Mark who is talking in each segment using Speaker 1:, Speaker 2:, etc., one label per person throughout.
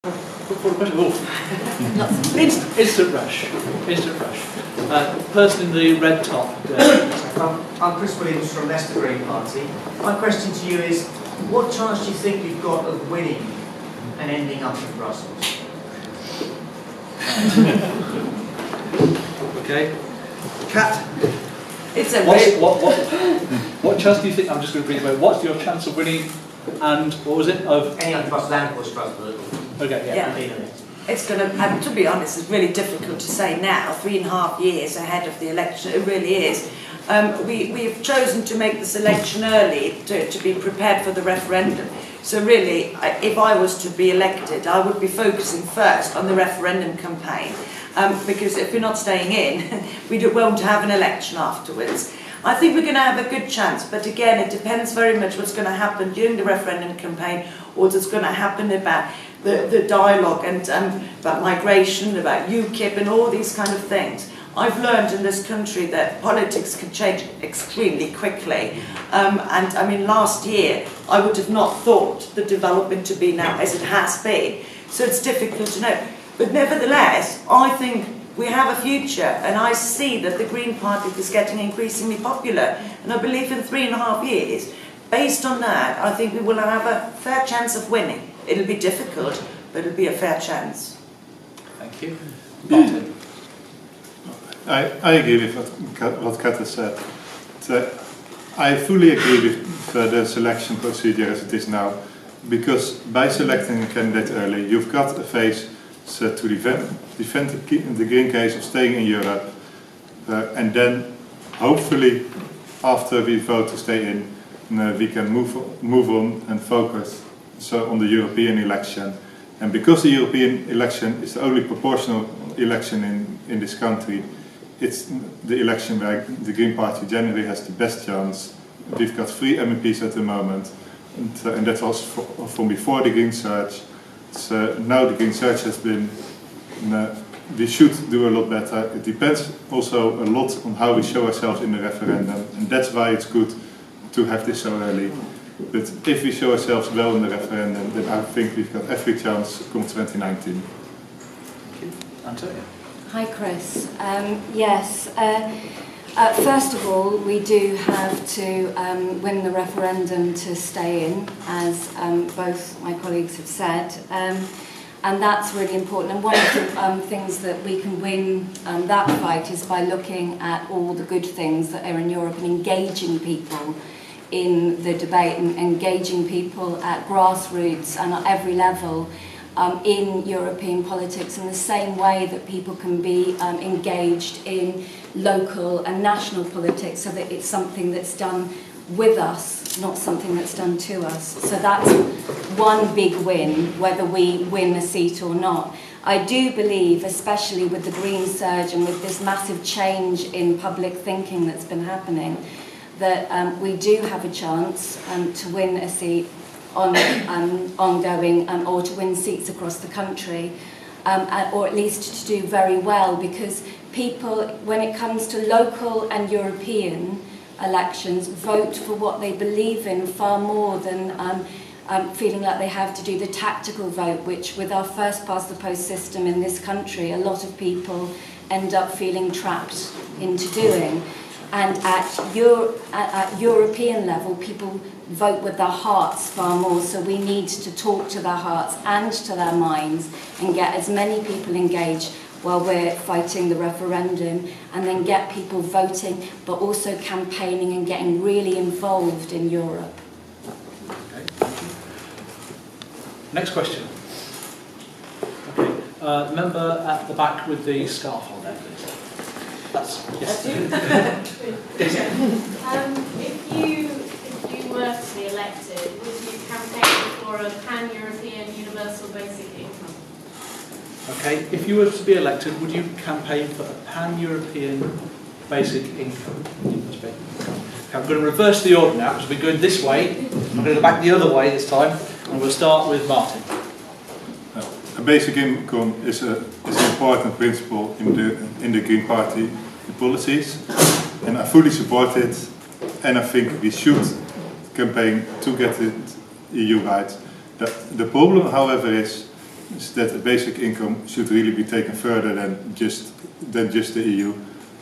Speaker 1: Instant rush. Instant rush. Person in the red top.
Speaker 2: I'm Chris Williams from Leicester Green Party. My question to you is, what chance do you think you've got of winning and ending up in Brussels?
Speaker 1: Okay. Kat?
Speaker 3: It's a
Speaker 1: what chance do you think, I'm just going to read it, what's your chance of winning and, what was it, of?
Speaker 2: Any other Brussels or Strasbourg?
Speaker 1: Okay, yeah.
Speaker 3: It's going to, to be honest, it's really difficult to say now, 3.5 years ahead of the election, it really is. We've chosen to make this election early to be prepared for the referendum. So really, if I was to be elected, I would be focusing first on the referendum campaign. Because if we're not staying in, we won't have an election afterwards. I think we're going to have a good chance, but again, it depends very much what's going to happen during the referendum campaign, or what's going to happen about the dialogue and about migration, about UKIP and all these kind of things. I've learned in this country that politics can change extremely quickly. And I mean, last year, I would have not thought the development to be now as it has been. So it's difficult to know. But nevertheless, I think we have a future, and I see that the Green Party is getting increasingly popular. And I believe in 3.5 years, based on that, I think we will have a fair chance of winning. It'll be difficult, but it'll be a fair chance.
Speaker 1: Thank you. Martin?
Speaker 4: I agree with what Kat has said. I fully agree with the selection procedure as it is now, because by selecting a candidate early, you've got a phase to defend the green case of staying in Europe, and then hopefully after we vote to stay in, we can move on and focus on the European election. And because the European election is the only proportional election in this country, it's the election where the Green Party generally has the best chance. We've got 3 MEPs at the moment, and that was from before the Green Search. So now the Green Search has been, we should do a lot better. It depends also a lot on how we show ourselves in the referendum, and that's why it's good to have this so early. But if we show ourselves well in the referendum, then I think we've got every chance come 2019.
Speaker 1: Thank you. Antonia?
Speaker 5: Hi Chris. Yes, first of all, we do have to win the referendum to stay in, as both my colleagues have said, and that's really important. And one of the things that we can win that fight is by looking at all the good things that are in Europe and engaging people in the debate and engaging people at grassroots and at every level in European politics, in the same way that people can be engaged in local and national politics, so that it's something that's done with us, not something that's done to us. So that's one big win, whether we win a seat or not. I do believe, especially with the Green Surge and with this massive change in public thinking that's been happening, that we do have a chance to win a seat on ongoing, or to win seats across the country, or at least to do very well, because people, when it comes to local and European elections, vote for what they believe in far more than feeling like they have to do the tactical vote, which with our first past the post system in this country, a lot of people end up feeling trapped into doing. And at European level, people vote with their hearts far more, so we need to talk to their hearts and to their minds and get as many people engaged while we're fighting the referendum, and then get people voting, but also campaigning and getting really involved in Europe.
Speaker 1: Okay, thank you. Next question. Okay, member at the back with the scarf on there, please. That's, yes.
Speaker 6: If you were to be elected, would you campaign for a pan-European universal basic income?
Speaker 1: Okay, if you were to be elected, would you campaign for a pan-European basic income? Okay, I'm going to reverse the order now, because we're going this way. I'm going to go back the other way this time, and we'll start with Martin.
Speaker 4: A basic income is an important principle in the Green Party policies, and I fully support it, and I think we should campaign to get it EU right. The problem, however, is is that a basic income should really be taken further than just the EU,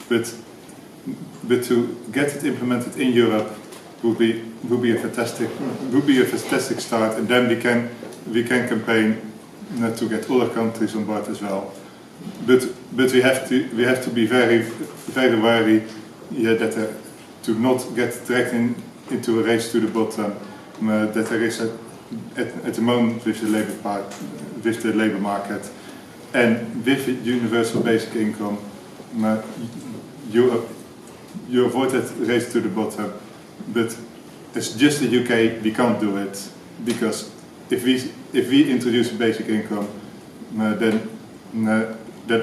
Speaker 4: but to get it implemented in Europe would be a fantastic start, and then we can campaign to get other countries on board as well. But we have to be very wary that to not get dragged into a race to the bottom that there is at the moment with the labour market, and with universal basic income, you avoid that race to the bottom. But as just the UK, we can't do it, because if we introduce a basic income, then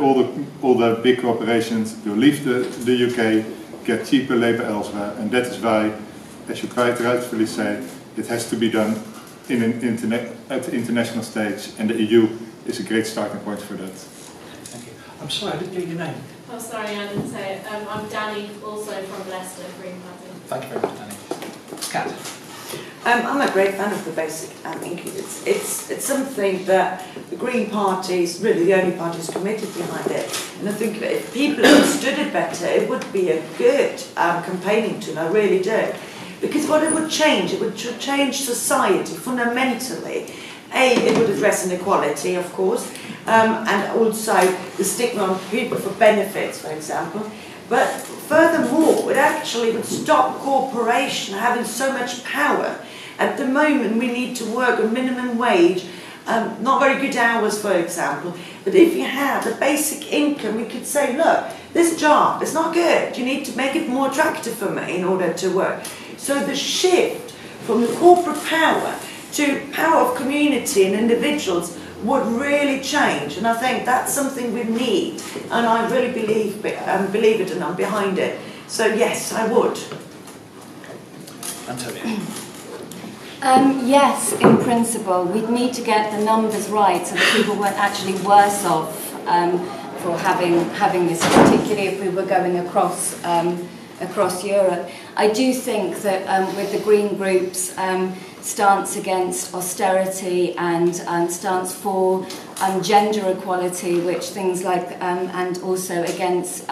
Speaker 4: all the big corporations will leave the UK, get cheaper labour elsewhere, and that is why, as you quite rightfully say, it has to be done at the international stage, and the EU is a great starting point for that.
Speaker 1: Thank you. I'm sorry, I didn't get your name.
Speaker 6: Oh, sorry, I didn't say it. I'm Danny, also from Leicester, Green Party.
Speaker 1: Thank you very much, Danny. Kat.
Speaker 3: I'm a great fan of the basic income. It's something that the Green Party is really the only party who's committed behind it. And I think that if people understood it better, it would be a good campaigning tool, I really do. Because what it would change society fundamentally. It would address inequality, of course, and also the stigma on people for benefits, for example. But furthermore, it actually would stop corporation having so much power. At the moment, we need to work on minimum wage, not very good hours, for example. But if you have the basic income, we could say, look, this job is not good. You need to make it more attractive for me in order to work. So the shift from the corporate power to power of community and individuals would really change, and I think that's something we need, and I really believe it, and I'm behind it. So yes, I would.
Speaker 1: Antonia.
Speaker 5: Yes, in principle, we'd need to get the numbers right so that people weren't actually worse off for having this, particularly if we were going across Europe. I do think that with the Green Group's stance against austerity and stance for gender equality, which things like, and also against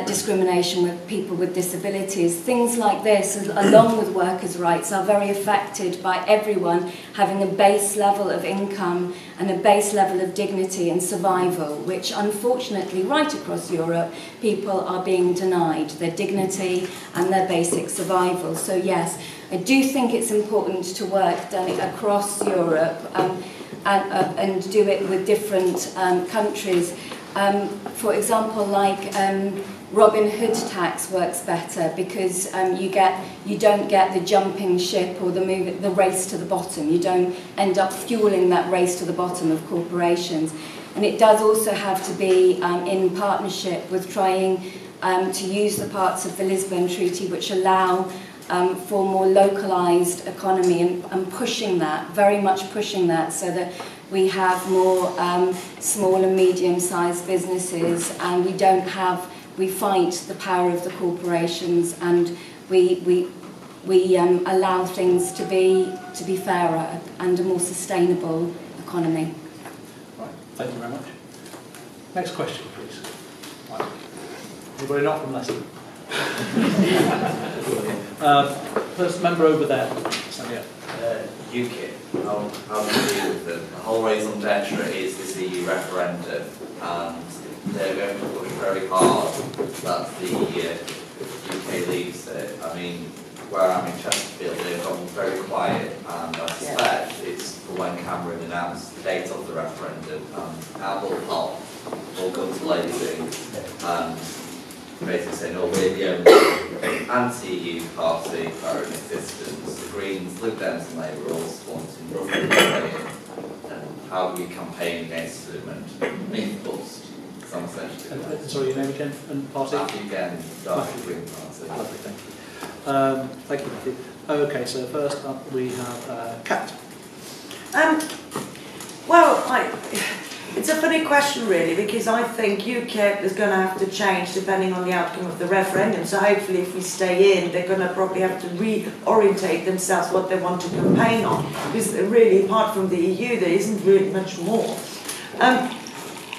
Speaker 5: discrimination with people with disabilities. Things like this, along with workers' rights, are very affected by everyone having a base level of income and a base level of dignity and survival, which unfortunately right across Europe, people are being denied their dignity and their basic survival. So yes, I do think it's important to work done it across Europe and do it with different countries. For example, like Robin Hood tax works better because you don't get the jumping ship or the race to the bottom. You don't end up fueling that race to the bottom of corporations. And it does also have to be in partnership with trying to use the parts of the Lisbon Treaty which allow for more localised economy and pushing that, very much pushing that, so that we have more small and medium-sized businesses, and we fight the power of the corporations, and we allow things to be fairer and a more sustainable economy.
Speaker 1: Right, thank you very much. Next question, please. Right. Anybody not from Leicester? First member over there.
Speaker 7: UKIP, I'll agree with them. The whole raison d'etre is this EU referendum, and they're going to push very hard that the UK leaves it. I mean, where I'm in Chesterfield, they've gone very quiet, and I suspect it's for when Cameron announced the date of the referendum, and out will pop all guns blazing, and basically saying, oh, we're the only anti-EU party that are in existence. The Greens, Lib Dems and Labour all wanting roughly the same. And how do we campaign against them and make bust? Some essentially.
Speaker 1: Sorry, your name again and party?
Speaker 7: Matthew again, Dark Green Party.
Speaker 1: Lovely, thank you. Thank you, Matthew. Okay, so first up we have Kat.
Speaker 3: Well, It's a funny question, really, because I think UKIP is going to have to change depending on the outcome of the referendum. So hopefully, if we stay in, they're going to probably have to reorientate themselves what they want to campaign on. Because really, apart from the EU, there isn't really much more.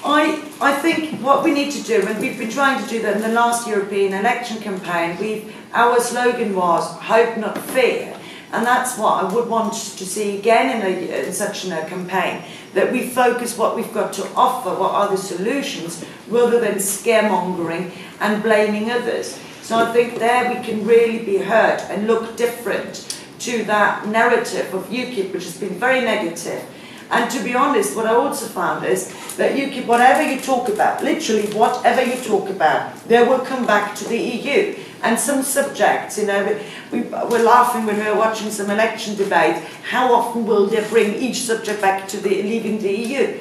Speaker 3: I think what we need to do, and we've been trying to do that in the last European election campaign, our slogan was "Hope, not fear." And that's what I would want to see again in such a campaign, that we focus what we've got to offer, what are the solutions, rather than scaremongering and blaming others. So I think there we can really be heard and look different to that narrative of UKIP, which has been very negative. And to be honest, what I also found is that UKIP, whatever you talk about, literally whatever you talk about, they will come back to the EU. And some subjects, we were laughing when we were watching some election debates, how often will they bring each subject back to leaving the EU?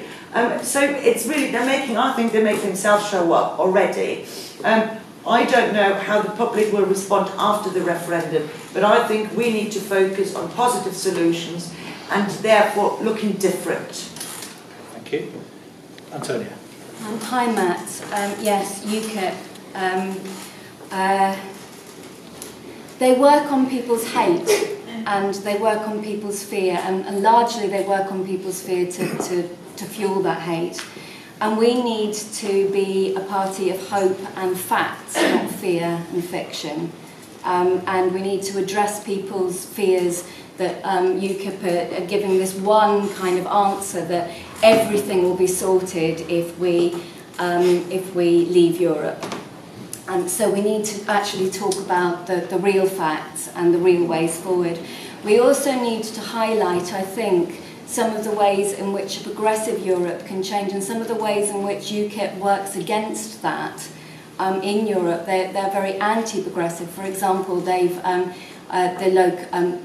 Speaker 3: So it's really, I think they make themselves show up already. I don't know how the public will respond after the referendum, but I think we need to focus on positive solutions and therefore looking different.
Speaker 1: Thank you. Antonia.
Speaker 5: Hi, Matt. Yes, UKIP. They work on people's hate and they work on people's fear, and largely they work on people's fear to fuel that hate. And we need to be a party of hope and facts, not fear and fiction. And we need to address people's fears that UKIP are giving this one kind of answer that everything will be sorted if we leave Europe. And so we need to actually talk about the real facts and the real ways forward. We also need to highlight, I think, some of the ways in which a progressive Europe can change and some of the ways in which UKIP works against that in Europe. They're very anti-progressive. For example,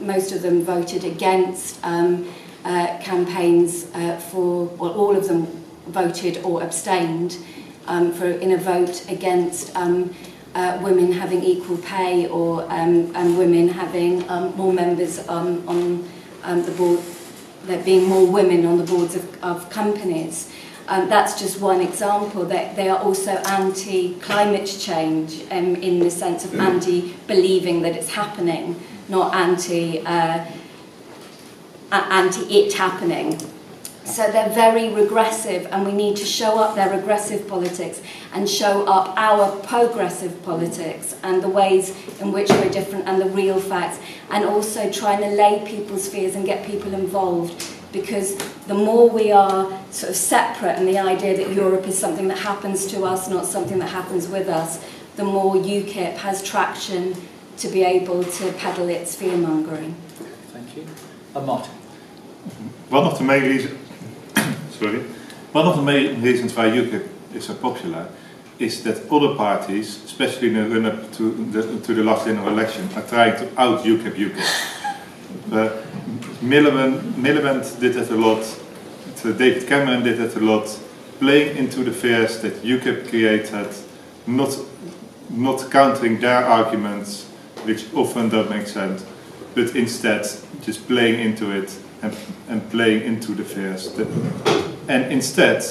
Speaker 5: most of them voted against campaigns well, all of them voted or abstained in a vote against women having equal pay or and women having more members on the board, there being more women on the boards of companies. That's just one example. They are also anti-climate change in the sense of anti-believing that it's happening, not anti-it happening. So they're very regressive, and we need to show up their regressive politics and show up our progressive politics and the ways in which we're different and the real facts, and also trying to lay people's fears and get people involved, because the more we are sort of separate and the idea that Europe is something that happens to us, not something that happens with us, the more UKIP has traction to be able to peddle its fear-mongering.
Speaker 1: Thank you. Martin.
Speaker 4: One of the main reasons why UKIP is so popular is that other parties, especially in the run-up to the last general election, are trying to out-UKIP. Miliband did that a lot, David Cameron did that a lot, playing into the fears that UKIP created, not countering their arguments, which often don't make sense, but instead just playing into it and playing into the fears. And instead,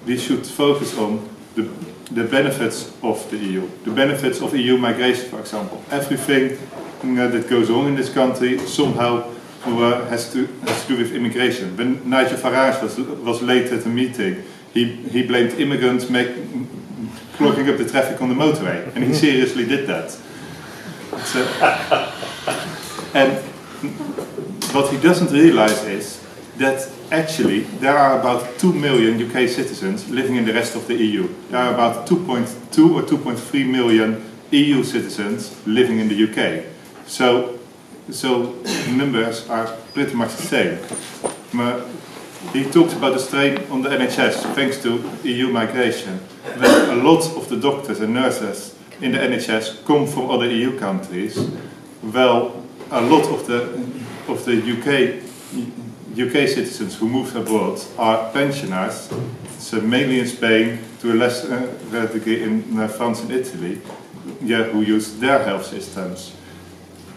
Speaker 4: we should focus on the benefits of the EU, the benefits of EU migration, for example. Everything that goes on in this country somehow has to do with immigration. When Nigel Farage was late at a meeting, he blamed immigrants clogging up the traffic on the motorway, and he seriously did that. And what he doesn't realize is that actually there are about 2 million UK citizens living in the rest of the EU. There are about 2.2 or 2.3 million EU citizens living in the UK. So the numbers are pretty much the same. He talks about the strain on the NHS thanks to EU migration. When a lot of the doctors and nurses in the NHS come from other EU countries, well, a lot of the UK citizens who moved abroad are pensioners, so mainly in Spain, to a lesser degree in France and Italy, who use their health systems.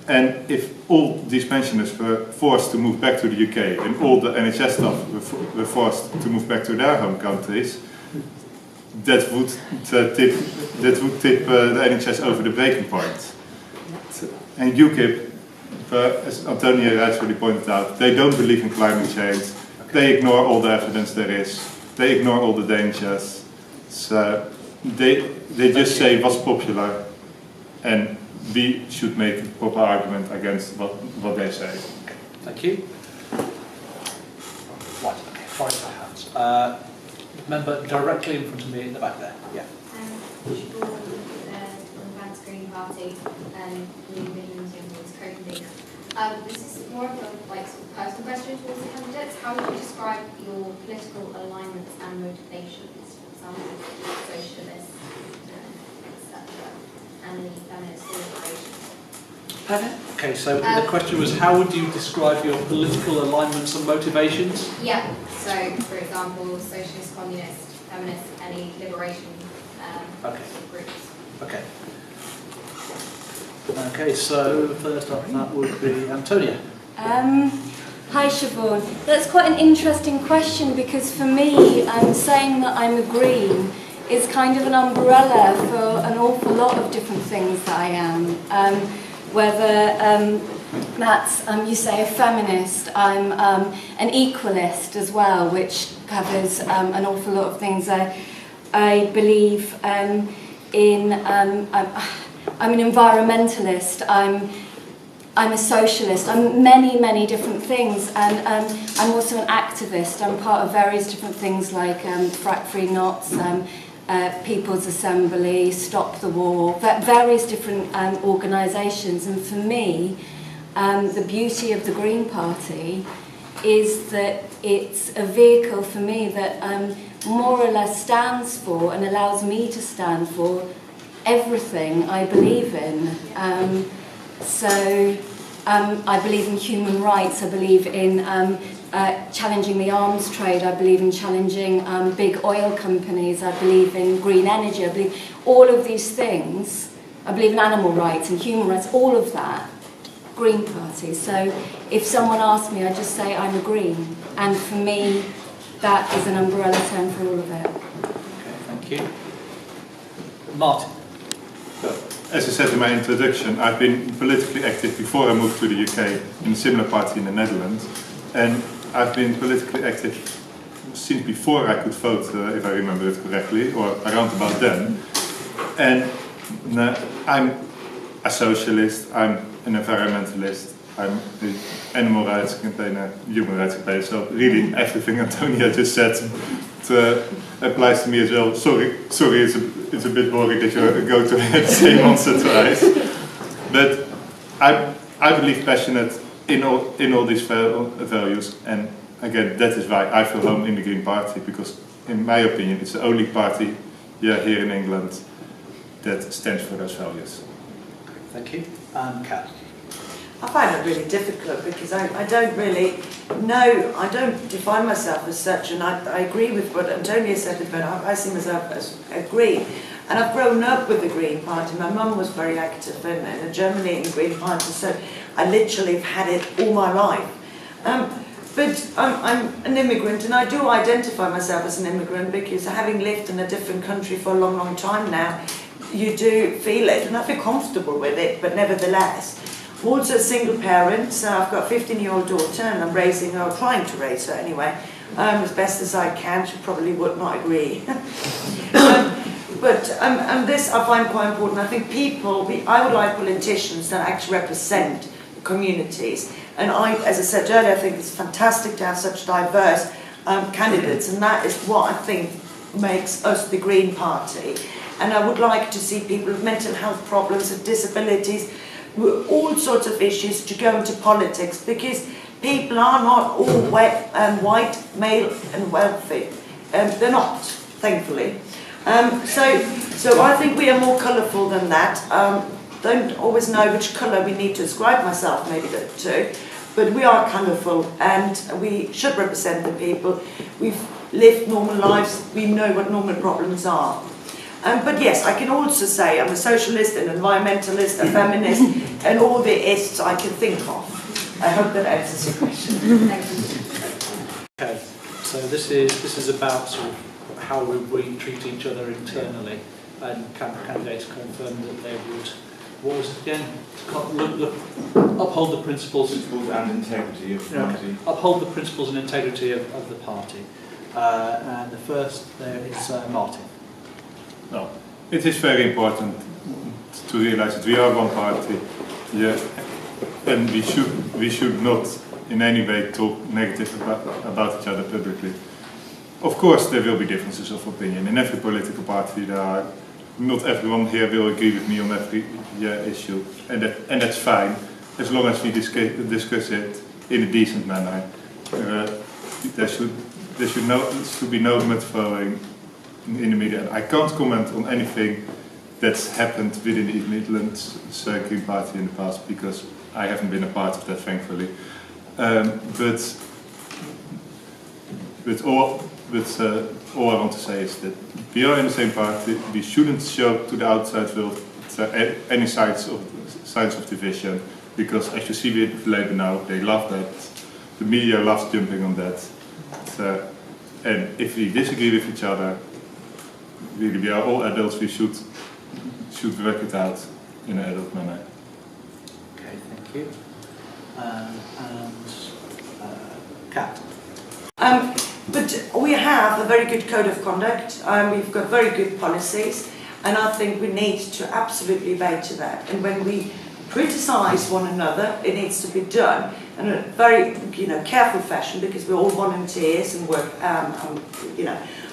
Speaker 4: And if all these pensioners were forced to move back to the UK and all the NHS staff were forced to move back to their home countries, that would tip the NHS over the breaking point. And UKIP, as Antonia rightfully pointed out, they don't believe in climate change. They ignore all the evidence there is. They ignore all the dangers. So they just say what's popular, and we should make a proper argument against what they say.
Speaker 1: Thank you. Right, okay, five hands. Member directly in front of me in the back there. Yeah.
Speaker 8: Siobhan from the Advance Green Party, New Midlands Young's co-convener. This is more of a personal question towards the candidates. How would you describe your political alignments and motivations? For example, socialists, etc., and the feminist liberation.
Speaker 3: Pardon?
Speaker 1: Okay, so the question was, how would you describe your political alignments and motivations?
Speaker 8: Yeah. So, for example, socialist, communist, feminist, any liberation groups.
Speaker 1: Okay. Okay, so first up that would be Antonia.
Speaker 5: Hi Siobhan. That's quite an interesting question because for me, saying that I'm a Green is kind of an umbrella for an awful lot of different things that I am. Whether that's, you say, a feminist, I'm an equalist as well, which covers an awful lot of things. I believe in, I'm an environmentalist, I'm a socialist, I'm many different things, and I'm also an activist. I'm part of various different things like Frack Free Knots, People's Assembly, Stop the War, various different organisations. And for me, the beauty of the Green Party is that it's a vehicle for me that more or less stands for and allows me to stand for everything I believe in. I believe in human rights, I believe in challenging the arms trade, I believe in challenging big oil companies, I believe in green energy, I believe all of these things, I believe in animal rights and human rights, all of that, Green Party. So if someone asks me, I just say I'm a Green, and for me that is an umbrella term for all of it.
Speaker 1: Okay, thank you. Martin.
Speaker 4: As I said in my introduction, I've been politically active before I moved to the UK in a similar party in the Netherlands, and I've been politically active since before I could vote, if I remember it correctly, or around about then. And I'm a socialist, I'm an environmentalist, I'm an animal rights campaigner, human rights campaigner, so really everything Antonia just said applies to me as well. Sorry, it's a bit boring that you go to the same answer twice. But I believe passionate in all these values, and again, that is why I feel home in the Green Party, because in my opinion, it's the only party here in England that stands for those values.
Speaker 1: Thank you. Kat.
Speaker 3: I find it really difficult because I don't really know, I don't define myself as such, and I agree with what Antonia said, but I see myself as a Green. And I've grown up with the Green Party. My mum was very active in Germany in the Green Party, so I literally have had it all my life. But I'm an immigrant, and I do identify myself as an immigrant because having lived in a different country for a long time now, you do feel it, and I feel comfortable with it, but nevertheless. I'm also a single parent, so I've got a 15-year-old daughter, and I'm raising her, or trying to raise her anyway, as best as I can. She probably would not agree. But this I find quite important. I think I would like politicians that actually represent the communities. And as I said earlier, I think it's fantastic to have such diverse candidates, and that is what I think makes us the Green Party. And I would like to see people with mental health problems, with disabilities, all sorts of issues to go into politics, because people are not all white, male and wealthy. They're not, thankfully. So I think we are more colourful than that. Don't always know which colour we need to describe myself maybe to, but we are colourful and we should represent the people. We've lived normal lives, we know what normal problems are. But yes, I can also say I'm a socialist, an environmentalist, a feminist, and all the ists I can think of. I hope that answers your question.
Speaker 1: Okay, so this is about sort of how we treat each other internally, and candidates confirm that they would, what was it again? Uphold the principles
Speaker 9: and integrity of the party.
Speaker 1: Uphold the principles and integrity of the party. And the first there is Martin.
Speaker 4: No, it is very important to realize that we are one party, yeah, and we should not in any way talk negative about each other publicly. Of course, there will be differences of opinion in every political party. Not everyone here will agree with me on every issue, and that's fine, as long as we discuss it in a decent manner. There should be no mud throwing in the media. I can't comment on anything that's happened within the East Midlands Green Party in the past, because I haven't been a part of that, thankfully. But all I want to say is that we are in the same party. We shouldn't show to the outside world any signs of division, because as you see with Labour now, they love that. The media loves jumping on that. And if we disagree with each other, really, we are all adults. We should work it out in an adult manner.
Speaker 1: Okay, thank you. And Kat.
Speaker 3: But we have a very good code of conduct, we've got very good policies, and I think we need to absolutely obey to that. And when we criticise one another, it needs to be done in a very careful fashion, because we're all volunteers and work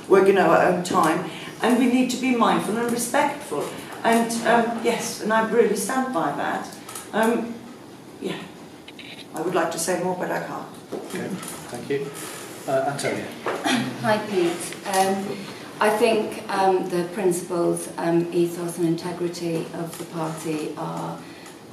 Speaker 3: work in our own time, and we need to be mindful and respectful. And yes, and I really stand by that. Yeah, I would like to say more, but I can't.
Speaker 1: Okay, thank you. Antonia.
Speaker 5: Hi, Pete. I think the principles, ethos and integrity of the party are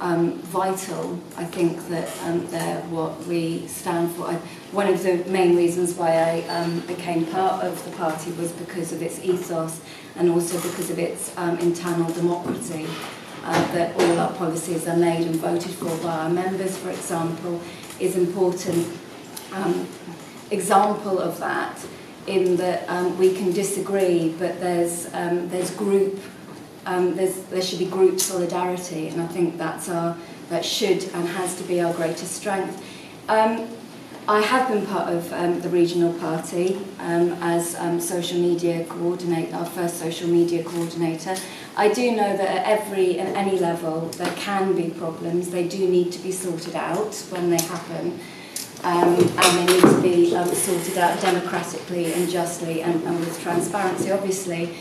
Speaker 5: vital. I think that they're what we stand for. One of the main reasons why I became part of the party was because of its ethos, and also because of its internal democracy, that all our policies are made and voted for by our members, for example, is important example of that, in that we can disagree, but there should be group solidarity, and I think that should and has to be our greatest strength. I have been part of the regional party as social media coordinator, our first social media coordinator. I do know that at any level there can be problems. They do need to be sorted out when they happen. And they need to be sorted out democratically and justly and with transparency, obviously.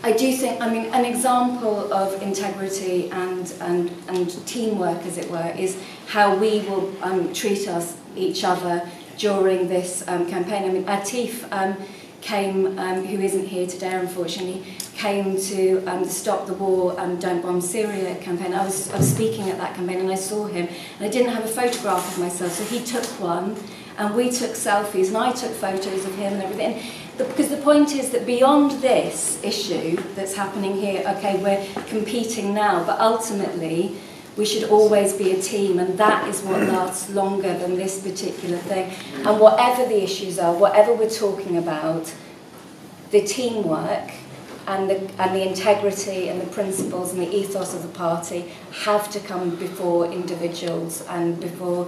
Speaker 5: I do think, an example of integrity and teamwork, as it were, is how we will treat each other during this campaign. Atif came, who isn't here today, unfortunately, came to the Stop the War and Don't Bomb Syria campaign. I was speaking at that campaign, and I saw him, and I didn't have a photograph of myself, so he took one, and we took selfies, and I took photos of him and everything. Because the point is that beyond this issue that's happening here, okay, we're competing now, but ultimately we should always be a team, and that is what lasts longer than this particular thing. And whatever the issues are, whatever we're talking about, the teamwork and the integrity and the principles and the ethos of the party have to come before individuals and before